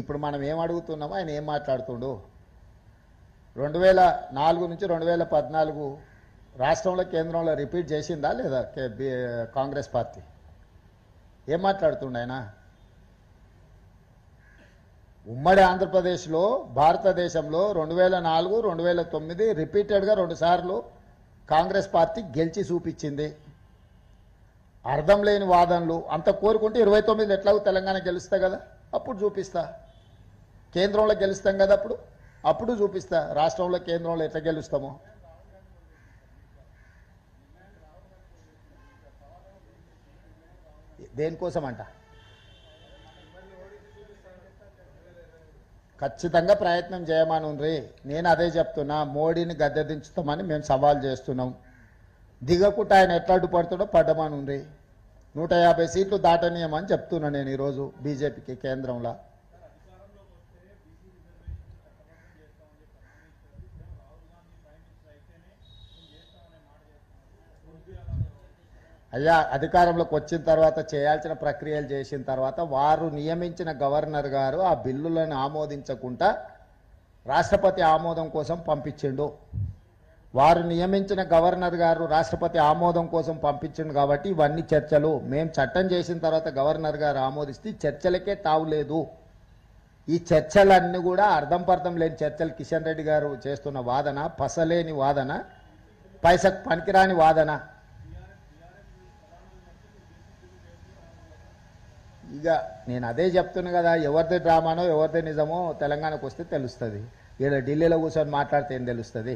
ఇప్పుడు మనం ఏం అడుగుతున్నామో ఆయన ఏం మాట్లాడుతుండు. 2004 నుంచి 2014 రాష్ట్రంలో కేంద్రంలో రిపీట్ చేసిందా లేదా కాంగ్రెస్ పార్టీ? ఏం మాట్లాడుతుండు ఆయన? ఉమ్మడి ఆంధ్రప్రదేశ్లో భారతదేశంలో 2004, 2009 రిపీటెడ్గా 2 సార్లు కాంగ్రెస్ పార్టీ గెలిచి చూపించింది. అర్థం లేని వాదనలు అంత కోరుకుంటే 29 ఎట్లాగో తెలంగాణ గెలుస్తా కదా, అప్పుడు చూపిస్తా. కేంద్రంలో గెలుస్తాం కదా, అప్పుడు చూపిస్తా రాష్ట్రంలో కేంద్రంలో ఎట్లా గెలుస్తామో. దేనికోసం అంట? ఖచ్చితంగా ప్రయత్నం చేయమని ఉంది. నేను అదే చెప్తున్నా, మోడీని గద్దె దించుతామని మేము సవాల్ చేస్తున్నాం. దిగకుండా ఆయన ఎట్లా అడ్డుపడుతుండో పడ్డమని ఉంది. 150 సీట్లు దాటనీయమని చెప్తున్నా నేను ఈరోజు బీజేపీకి కేంద్రంలో. అయ్యా, అధికారంలోకి వచ్చిన తర్వాత చేయాల్సిన ప్రక్రియలు చేసిన తర్వాత వారు నియమించిన గవర్నర్ గారు ఆ బిల్లులను ఆమోదించకుండా రాష్ట్రపతి ఆమోదం కోసం పంపించిండు. వారు నియమించిన గవర్నర్ గారు రాష్ట్రపతి ఆమోదం కోసం పంపించిండు కాబట్టి ఇవన్నీ చర్చలు. మేము చట్టం చేసిన తర్వాత గవర్నర్ గారు ఆమోదిస్తే చర్చలకే తావులేదు. ఈ చర్చలన్నీ కూడా అర్థం పర్థం లేని చర్చలు. కిషన్ రెడ్డి గారు చేస్తున్న వాదన పసలేని వాదన, పైసకు పనికిరాని వాదన. ఇక నేను అదే చెప్తున్నా కదా, ఎవరిది డ్రామానో ఎవరిది నిజమో తెలంగాణకు వస్తే తెలుస్తుంది. ఇక్కడ ఢిల్లీలో కూర్చొని మాట్లాడితే ఏం తెలుస్తుంది?